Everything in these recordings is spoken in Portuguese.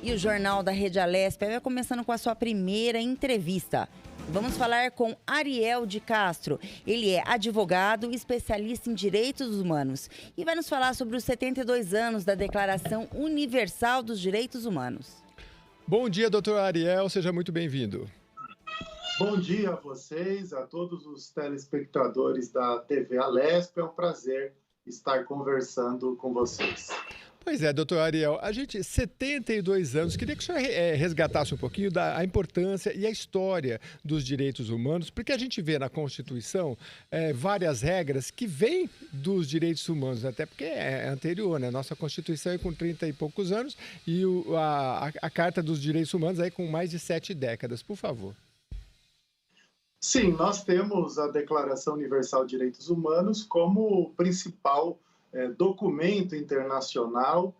E o Jornal da Rede Alesp vai começando com a sua primeira entrevista. Vamos falar com Ariel de Castro. Ele é advogado e especialista em direitos humanos e vai nos falar sobre os 72 anos da Declaração Universal dos Direitos Humanos. Bom dia, doutor Ariel, seja muito bem-vindo. Bom dia a vocês, a todos os telespectadores da TV Alesp. É um prazer estar conversando com vocês. Pois é, doutor Ariel, a gente, 72 anos, queria que o senhor resgatasse um pouquinho da importância e a história dos direitos humanos, porque a gente vê na Constituição várias regras que vêm dos direitos humanos, até porque é anterior, né? Nossa Constituição é com 30 e poucos anos e a Carta dos Direitos Humanos aí com mais de 7 décadas, por favor. Sim, nós temos a Declaração Universal de Direitos Humanos como o principal documento internacional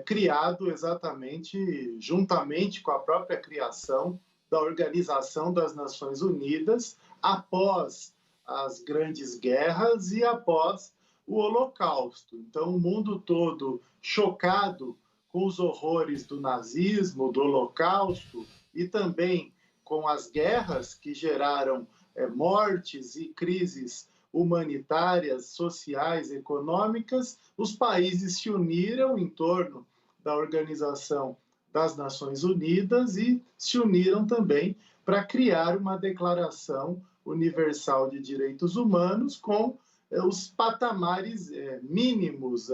criado exatamente juntamente com a própria criação da Organização das Nações Unidas após as grandes guerras e após o Holocausto. Então, o mundo todo chocado com os horrores do nazismo, do Holocausto e também com as guerras que geraram mortes e crises humanitárias, sociais, econômicas, os países se uniram em torno da Organização das Nações Unidas e se uniram também para criar uma Declaração Universal de Direitos Humanos com os patamares mínimos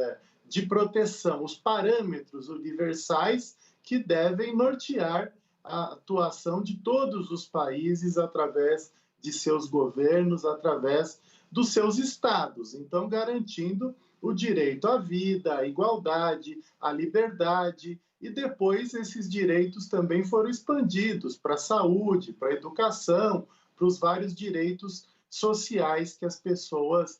de proteção, os parâmetros universais que devem nortear a atuação de todos os países através de seus governos, através dos seus estados, então garantindo o direito à vida, à igualdade, à liberdade, e depois esses direitos também foram expandidos para a saúde, para a educação, para os vários direitos sociais que as pessoas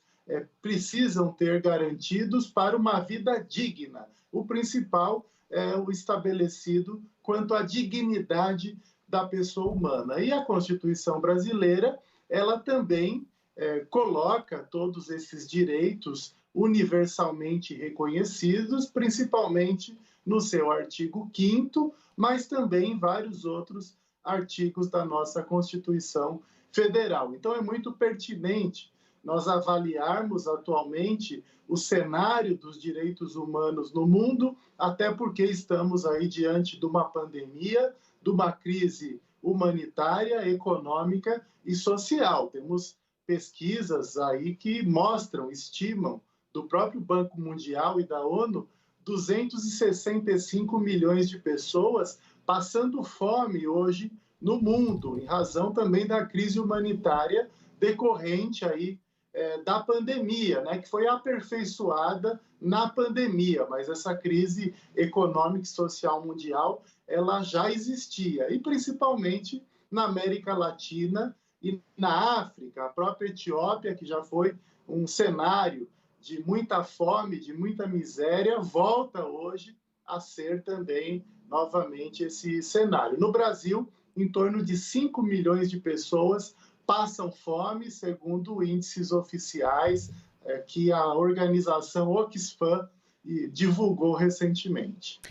precisam ter garantidos para uma vida digna. O principal é o estabelecido quanto à dignidade da pessoa humana. E a Constituição brasileira, ela também coloca todos esses direitos universalmente reconhecidos, principalmente no seu artigo 5º, mas também em vários outros artigos da nossa Constituição Federal. Então, é muito pertinente nós avaliarmos atualmente o cenário dos direitos humanos no mundo, até porque estamos aí diante de uma pandemia, de uma crise humanitária, econômica e social. Temos pesquisas aí que mostram, estimam, do próprio Banco Mundial e da ONU, 265 milhões de pessoas passando fome hoje no mundo, em razão também da crise humanitária decorrente aí da pandemia, né, que foi aperfeiçoada na pandemia, mas essa crise econômica e social mundial, ela já existia, e principalmente na América Latina e na África, a própria Etiópia, que já foi um cenário de muita fome, de muita miséria, volta hoje a ser também, novamente, esse cenário. No Brasil, em torno de 5 milhões de pessoas passam fome, segundo índices oficiais que a organização Oxfam divulgou recentemente.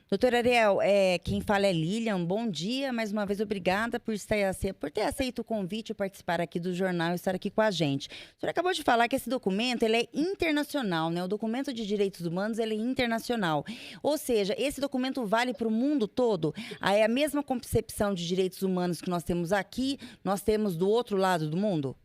Doutor Ariel, quem fala é Lilian, bom dia, mais uma vez obrigada por ter aceito o convite e participar aqui do jornal e estar aqui com a gente. O senhor acabou de falar que esse documento ele é internacional, né? O documento de direitos humanos ele é internacional, ou seja, esse documento vale para o mundo todo? É a mesma concepção de direitos humanos que nós temos aqui, nós temos do outro lado do mundo?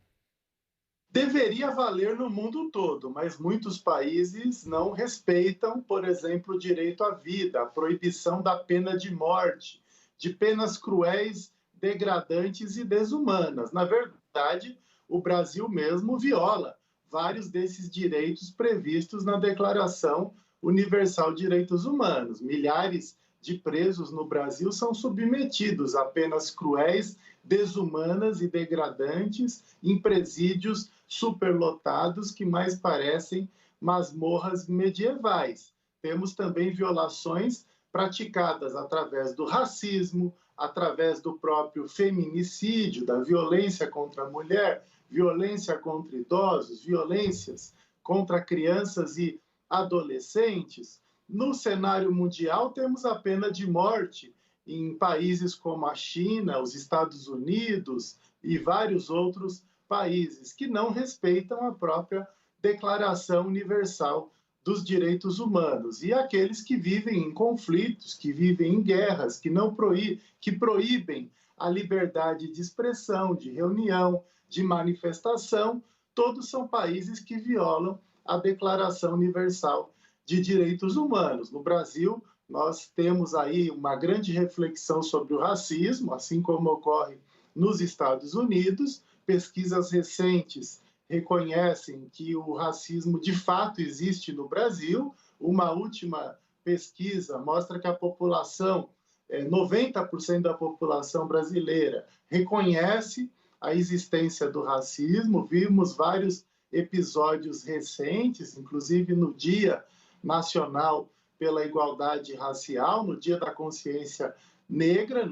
Deveria valer no mundo todo, mas muitos países não respeitam, por exemplo, o direito à vida, a proibição da pena de morte, de penas cruéis, degradantes e desumanas. Na verdade, o Brasil mesmo viola vários desses direitos previstos na Declaração Universal de Direitos Humanos. Milhares de presos no Brasil são submetidos a penas cruéis, desumanas e degradantes em presídios superlotados que mais parecem masmorras medievais. Temos também violações praticadas através do racismo, através do próprio feminicídio, da violência contra a mulher, violência contra idosos, violências contra crianças e adolescentes. No cenário mundial, temos a pena de morte em países como a China, os Estados Unidos e vários outros países que não respeitam a própria Declaração Universal dos Direitos Humanos. E aqueles que vivem em conflitos, que vivem em guerras, que proíbem a liberdade de expressão, de reunião, de manifestação, todos são países que violam a Declaração Universal de Direitos Humanos. No Brasil, nós temos aí uma grande reflexão sobre o racismo, assim como ocorre nos Estados Unidos. Pesquisas recentes reconhecem que o racismo de fato existe no Brasil. Uma última pesquisa mostra que a população, 90% da população brasileira, reconhece a existência do racismo. Vimos vários episódios recentes, inclusive no Dia Nacional pela Igualdade Racial, no Dia da Consciência Negra,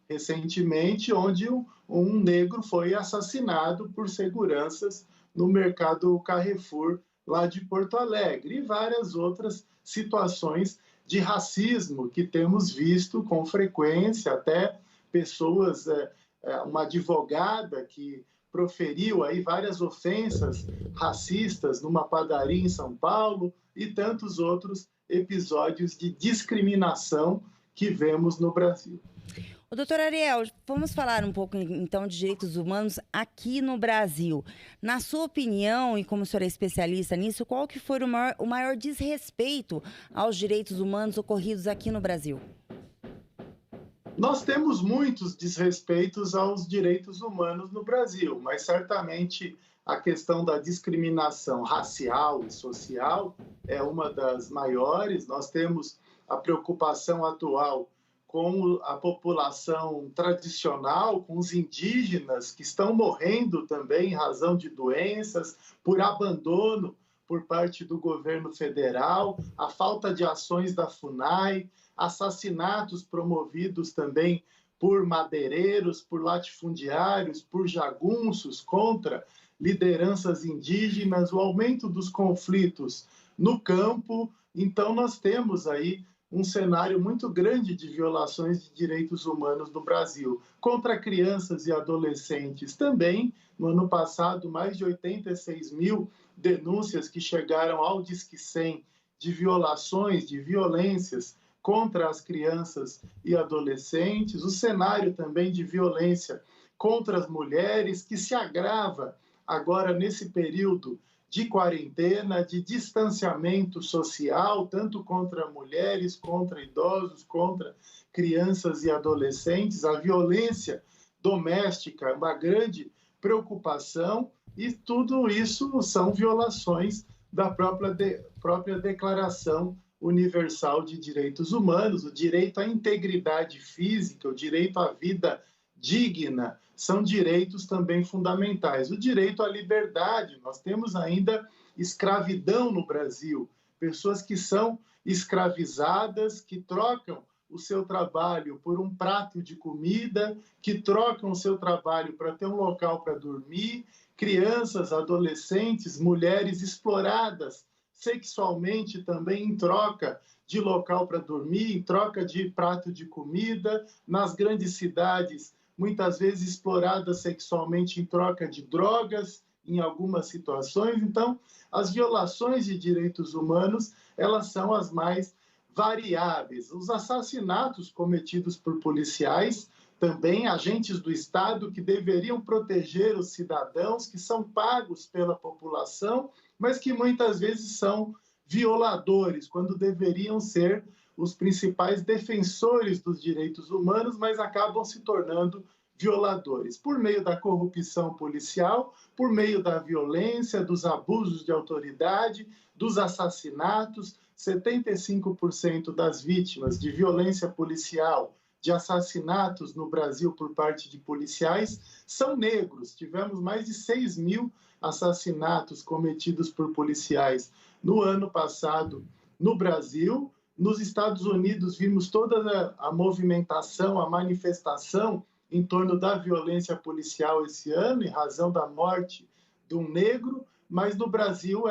recentemente, onde um negro foi assassinado por seguranças no mercado Carrefour, lá de Porto Alegre, e várias outras situações de racismo que temos visto com frequência, até pessoas, uma advogada que proferiu aí várias ofensas racistas numa padaria em São Paulo e tantos outros episódios de discriminação que vemos no Brasil. O doutor Ariel, vamos falar um pouco então de direitos humanos aqui no Brasil. Na sua opinião, e como o senhor é especialista nisso, qual que foi o maior desrespeito aos direitos humanos ocorridos aqui no Brasil? Nós temos muitos desrespeitos aos direitos humanos no Brasil, mas certamente a questão da discriminação racial e social é uma das maiores. Nós temos a preocupação atual com a população tradicional, com os indígenas que estão morrendo também em razão de doenças, por abandono por parte do governo federal, a falta de ações da FUNAI, assassinatos promovidos também por madeireiros, por latifundiários, por jagunços contra lideranças indígenas, o aumento dos conflitos no campo. Então, nós temos aí um cenário muito grande de violações de direitos humanos no Brasil. Contra crianças e adolescentes também, no ano passado, mais de 86 mil denúncias que chegaram ao Disque 100 de violações, de violências contra as crianças e adolescentes. O cenário também de violência contra as mulheres, que se agrava agora nesse período de quarentena, de distanciamento social, tanto contra mulheres, contra idosos, contra crianças e adolescentes. A violência doméstica é uma grande preocupação e tudo isso são violações da própria Declaração Universal de Direitos Humanos. O direito à integridade física, o direito à vida digna, são direitos também fundamentais. O direito à liberdade, nós temos ainda escravidão no Brasil, pessoas que são escravizadas, que trocam o seu trabalho por um prato de comida, que trocam o seu trabalho para ter um local para dormir, crianças, adolescentes, mulheres exploradas sexualmente também em troca de local para dormir, em troca de prato de comida, nas grandes cidades muitas vezes exploradas sexualmente em troca de drogas, em algumas situações. Então, as violações de direitos humanos, elas são as mais variáveis. Os assassinatos cometidos por policiais, também agentes do Estado que deveriam proteger os cidadãos, que são pagos pela população, mas que muitas vezes são violadores, quando deveriam ser os principais defensores dos direitos humanos, mas acabam se tornando violadores, por meio da corrupção policial, por meio da violência, dos abusos de autoridade, dos assassinatos. 75% das vítimas de violência policial, de assassinatos no Brasil por parte de policiais, são negros. Tivemos mais de 6 mil assassinatos cometidos por policiais no ano passado no Brasil. Nos Estados Unidos, vimos toda a movimentação, a manifestação em torno da violência policial esse ano, em razão da morte de um negro, mas no Brasil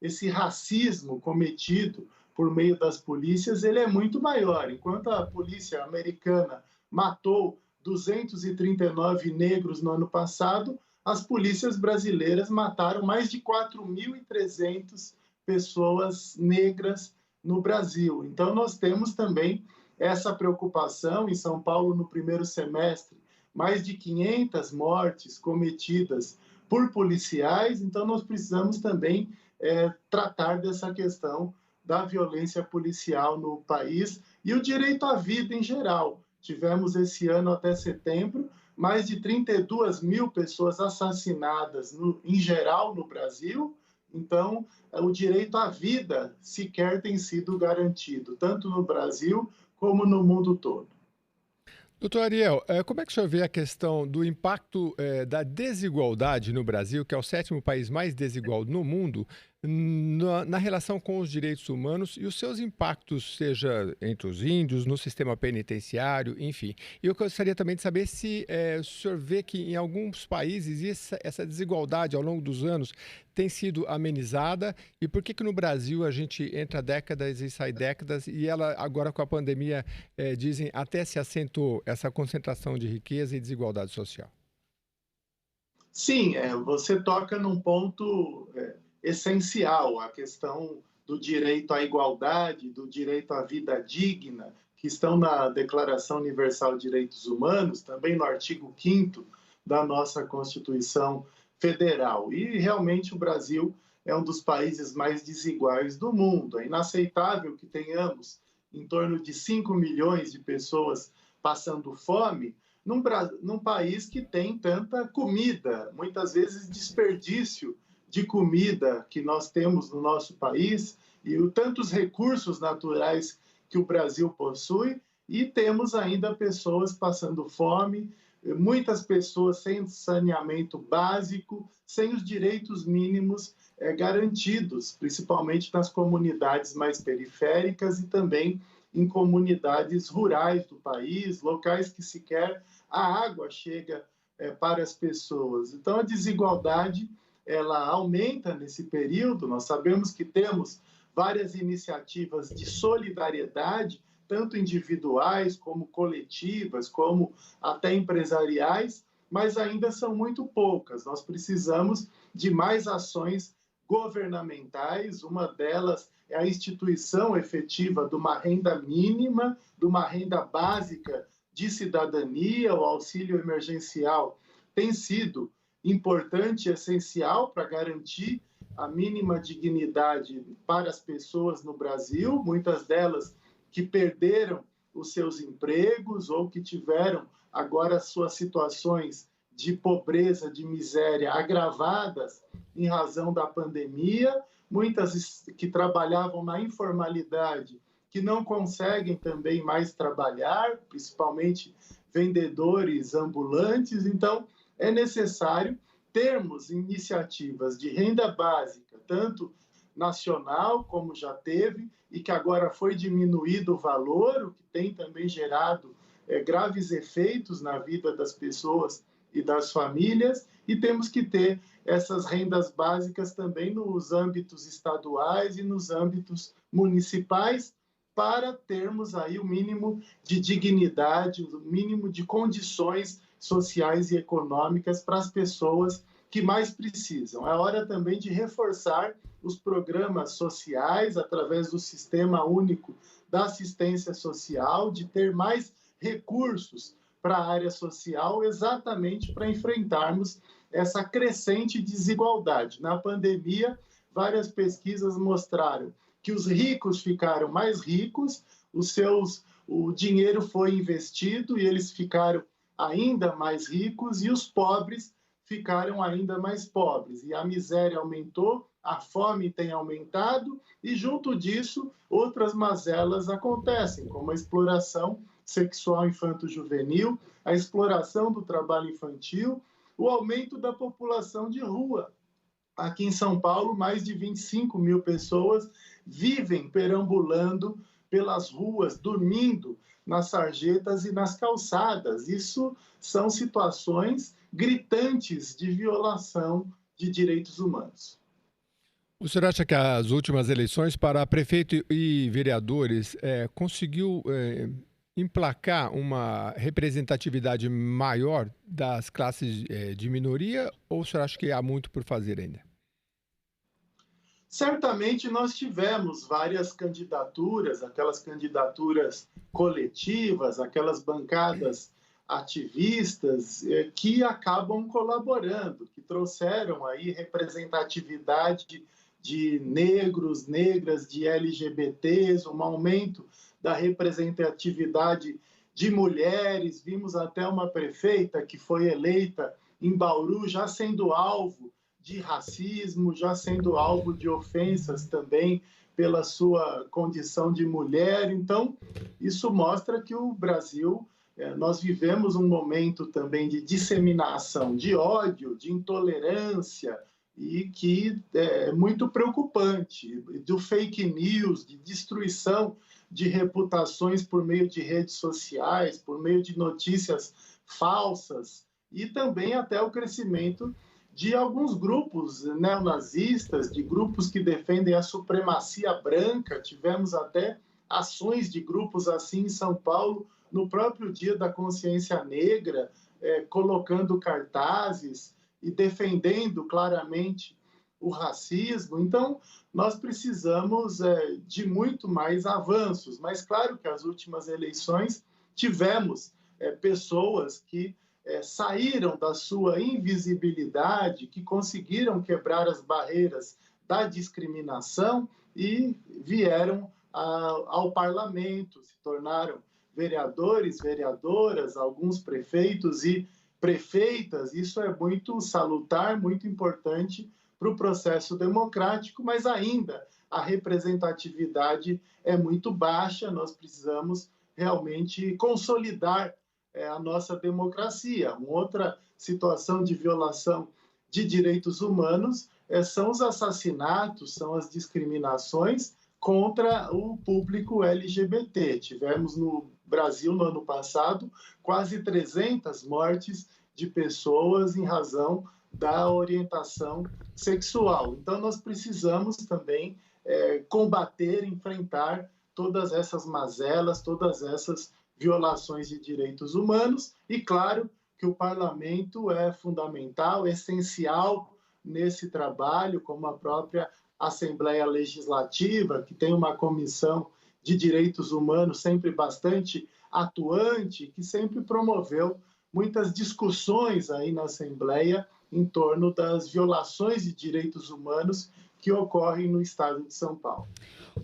esse racismo cometido por meio das polícias, ele é muito maior. Enquanto a polícia americana matou 239 negros no ano passado, as polícias brasileiras mataram mais de 4.300 pessoas negras no Brasil. Então, nós temos também essa preocupação. Em São Paulo, no primeiro semestre, mais de 500 mortes cometidas por policiais. Então, nós precisamos também tratar dessa questão da violência policial no país e o direito à vida em geral. Tivemos esse ano, até setembro, mais de 32 mil pessoas assassinadas em geral no Brasil. Então, o direito à vida sequer tem sido garantido, tanto no Brasil como no mundo todo. Doutor Ariel, como é que o senhor vê a questão do impacto da desigualdade no Brasil, que é o 7º país mais desigual no mundo, na relação com os direitos humanos e os seus impactos, seja entre os índios, no sistema penitenciário, enfim. E eu gostaria também de saber se o senhor vê que em alguns países essa desigualdade ao longo dos anos tem sido amenizada e por que no Brasil a gente entra décadas e sai décadas e ela agora com a pandemia, dizem, até se acentuou essa concentração de riqueza e desigualdade social. Sim, você toca num ponto essencial, a questão do direito à igualdade, do direito à vida digna, que estão na Declaração Universal de Direitos Humanos, também no artigo 5º da nossa Constituição Federal. E realmente o Brasil é um dos países mais desiguais do mundo. É inaceitável que tenhamos em torno de 5 milhões de pessoas passando fome num país que tem tanta comida, muitas vezes desperdício de comida que nós temos no nosso país e tantos recursos naturais que o Brasil possui, e temos ainda pessoas passando fome, muitas pessoas sem saneamento básico, sem os direitos mínimos garantidos, principalmente nas comunidades mais periféricas e também em comunidades rurais do país, locais que sequer a água chega para as pessoas. Então, a desigualdade ela aumenta nesse período. Nós sabemos que temos várias iniciativas de solidariedade, tanto individuais como coletivas, como até empresariais, mas ainda são muito poucas. Nós precisamos de mais ações governamentais. Uma delas é a instituição efetiva de uma renda mínima, de uma renda básica de cidadania. O auxílio emergencial tem sido importante e essencial para garantir a mínima dignidade para as pessoas no Brasil, muitas delas que perderam os seus empregos ou que tiveram agora suas situações de pobreza, de miséria agravadas em razão da pandemia, muitas que trabalhavam na informalidade, que não conseguem também mais trabalhar, principalmente vendedores ambulantes. Então, é necessário termos iniciativas de renda básica, tanto nacional, como já teve, e que agora foi diminuído o valor, o que tem também gerado graves efeitos na vida das pessoas e das famílias, e temos que ter essas rendas básicas também nos âmbitos estaduais e nos âmbitos municipais, para termos aí o mínimo de dignidade, o mínimo de condições sociais e econômicas para as pessoas que mais precisam. É hora também de reforçar os programas sociais através do Sistema Único da Assistência Social, de ter mais recursos para a área social, exatamente para enfrentarmos essa crescente desigualdade. Na pandemia, várias pesquisas mostraram que os ricos ficaram mais ricos, o dinheiro foi investido e eles ficaram ainda mais ricos, e os pobres ficaram ainda mais pobres. E a miséria aumentou, a fome tem aumentado, e junto disso, outras mazelas acontecem, como a exploração sexual infanto-juvenil, a exploração do trabalho infantil, o aumento da população de rua. Aqui em São Paulo, mais de 25 mil pessoas vivem perambulando pelas ruas, dormindo nas sarjetas e nas calçadas. Isso são situações gritantes de violação de direitos humanos. O senhor acha que as últimas eleições para prefeito e vereadores conseguiu emplacar uma representatividade maior das classes de minoria ou o senhor acha que há muito por fazer ainda? Certamente nós tivemos várias candidaturas, aquelas candidaturas coletivas, aquelas bancadas ativistas que acabam colaborando, que trouxeram aí representatividade de negros, negras, de LGBTs, um aumento da representatividade de mulheres. Vimos até uma prefeita que foi eleita em Bauru já sendo alvo de racismo, já sendo alvo de ofensas também pela sua condição de mulher. Então, isso mostra que o Brasil, nós vivemos um momento também de disseminação de ódio, de intolerância, e que é muito preocupante, do fake news, de destruição de reputações por meio de redes sociais, por meio de notícias falsas, e também até o crescimento de alguns grupos neonazistas, de grupos que defendem a supremacia branca. Tivemos até ações de grupos assim em São Paulo, no próprio Dia da Consciência Negra, colocando cartazes e defendendo claramente o racismo. Então, nós precisamos de muito mais avanços. Mas, claro que as últimas eleições tivemos pessoas que saíram da sua invisibilidade, que conseguiram quebrar as barreiras da discriminação e vieram ao parlamento, se tornaram vereadores, vereadoras, alguns prefeitos e prefeitas. Isso é muito salutar, muito importante para o processo democrático, mas ainda a representatividade é muito baixa. Nós precisamos realmente consolidar a nossa democracia. Uma outra situação de violação de direitos humanos são os assassinatos, são as discriminações contra o público LGBT. Tivemos no Brasil, no ano passado, quase 300 mortes de pessoas em razão da orientação sexual. Então, nós precisamos também combater, enfrentar todas essas mazelas, todas essas violações de direitos humanos. E, claro, que o parlamento é fundamental, essencial nesse trabalho, como a própria Assembleia Legislativa, que tem uma comissão de direitos humanos sempre bastante atuante, que sempre promoveu muitas discussões aí na Assembleia em torno das violações de direitos humanos que ocorrem no estado de São Paulo.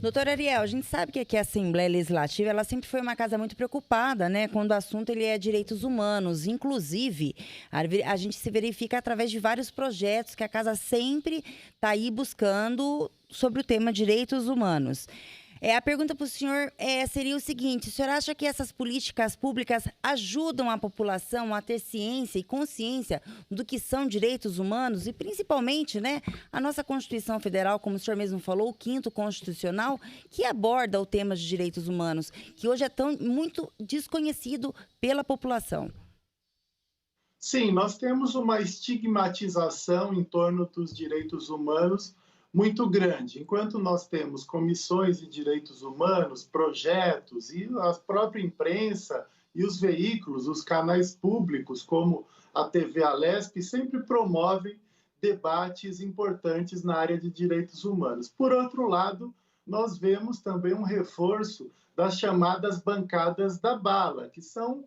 Doutor Ariel, a gente sabe que aqui a Assembleia Legislativa, ela sempre foi uma casa muito preocupada, né? Quando o assunto ele é direitos humanos. Inclusive, a gente se verifica através de vários projetos que a casa sempre está aí buscando sobre o tema direitos humanos. A pergunta para o senhor seria o seguinte: o senhor acha que essas políticas públicas ajudam a população a ter ciência e consciência do que são direitos humanos e, principalmente, né, a nossa Constituição Federal, como o senhor mesmo falou, o 5º Constitucional, que aborda o tema de direitos humanos, que hoje é muito desconhecido pela população? Sim, nós temos uma estigmatização em torno dos direitos humanos muito grande. Enquanto nós temos comissões de direitos humanos, projetos e a própria imprensa e os veículos, os canais públicos, como a TV Alesp, sempre promovem debates importantes na área de direitos humanos. Por outro lado, nós vemos também um reforço das chamadas bancadas da bala, que são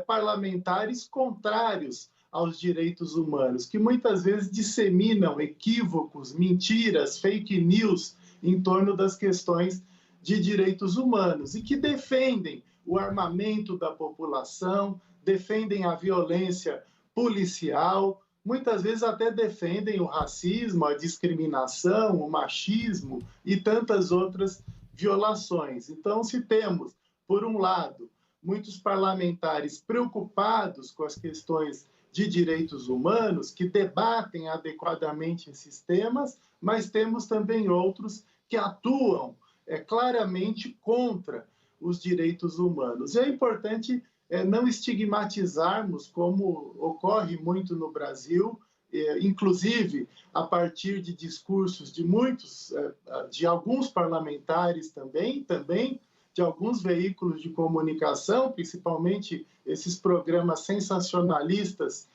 parlamentares contrários aos direitos humanos, que muitas vezes disseminam equívocos, mentiras, fake news em torno das questões de direitos humanos e que defendem o armamento da população, defendem a violência policial, muitas vezes até defendem o racismo, a discriminação, o machismo e tantas outras violações. Então, se temos, por um lado, muitos parlamentares preocupados com as questões de direitos humanos, que debatem adequadamente esses temas, mas temos também outros que atuam claramente contra os direitos humanos. E é importante não estigmatizarmos, como ocorre muito no Brasil, inclusive a partir de discursos de alguns parlamentares também de alguns veículos de comunicação, principalmente esses programas sensacionalistas,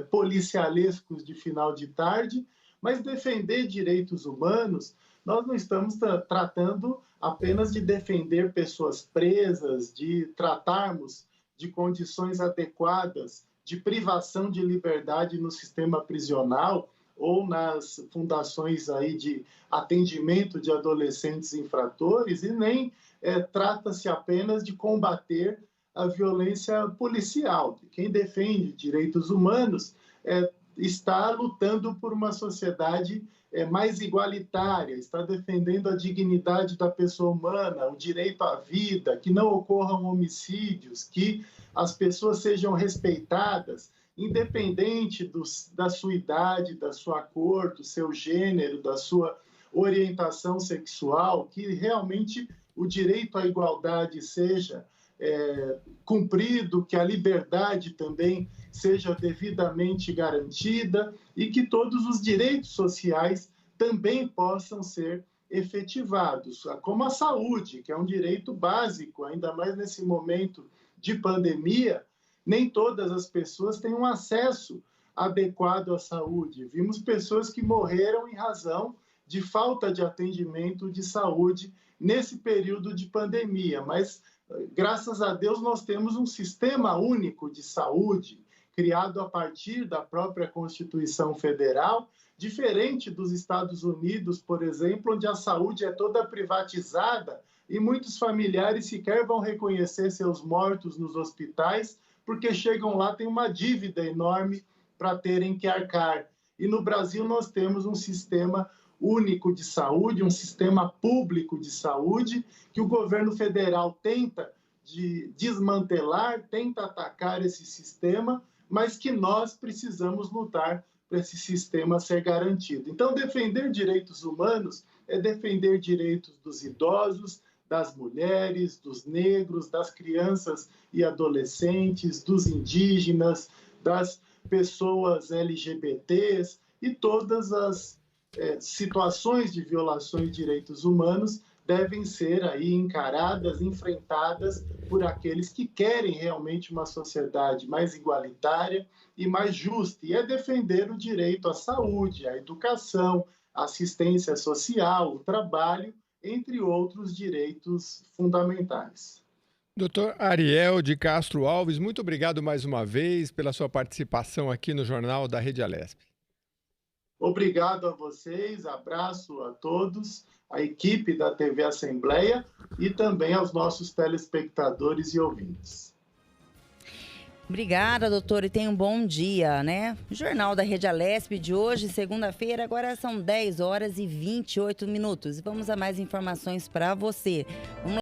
policialescos de final de tarde, mas defender direitos humanos, nós não estamos tratando apenas de defender pessoas presas, de tratarmos de condições adequadas de privação de liberdade no sistema prisional ou nas fundações aí de atendimento de adolescentes infratores, e nem trata-se apenas de combater a violência policial. Quem defende direitos humanos está lutando por uma sociedade mais igualitária, está defendendo a dignidade da pessoa humana, o direito à vida, que não ocorram homicídios, que as pessoas sejam respeitadas, independente da sua idade, da sua cor, do seu gênero, da sua orientação sexual, que realmente o direito à igualdade seja cumprido, que a liberdade também seja devidamente garantida e que todos os direitos sociais também possam ser efetivados, como a saúde, que é um direito básico, ainda mais nesse momento de pandemia. Nem todas as pessoas têm um acesso adequado à saúde. Vimos pessoas que morreram em razão de falta de atendimento de saúde nesse período de pandemia, mas graças a Deus nós temos um sistema único de saúde criado a partir da própria Constituição Federal, diferente dos Estados Unidos, por exemplo, onde a saúde é toda privatizada e muitos familiares sequer vão reconhecer seus mortos nos hospitais, porque chegam lá, tem uma dívida enorme para terem que arcar. E no Brasil nós temos um sistema único de saúde, um sistema público de saúde, que o governo federal tenta desmantelar, tenta atacar esse sistema, mas que nós precisamos lutar para esse sistema ser garantido. Então, defender direitos humanos é defender direitos dos idosos, das mulheres, dos negros, das crianças e adolescentes, dos indígenas, das pessoas LGBTs e todas as situações de violações de direitos humanos devem ser aí encaradas, enfrentadas por aqueles que querem realmente uma sociedade mais igualitária e mais justa. E é defender o direito à saúde, à educação, à assistência social, o trabalho, entre outros direitos fundamentais. Doutor Ariel de Castro Alves, muito obrigado mais uma vez pela sua participação aqui no Jornal da Rede Alesp. Obrigado a vocês, abraço a todos, a equipe da TV Assembleia e também aos nossos telespectadores e ouvintes. Obrigada, doutor, e tenha um bom dia, né? O Jornal da Rede Alesp de hoje, segunda-feira, agora são 10 horas e 28 minutos. Vamos a mais informações para você. Vamos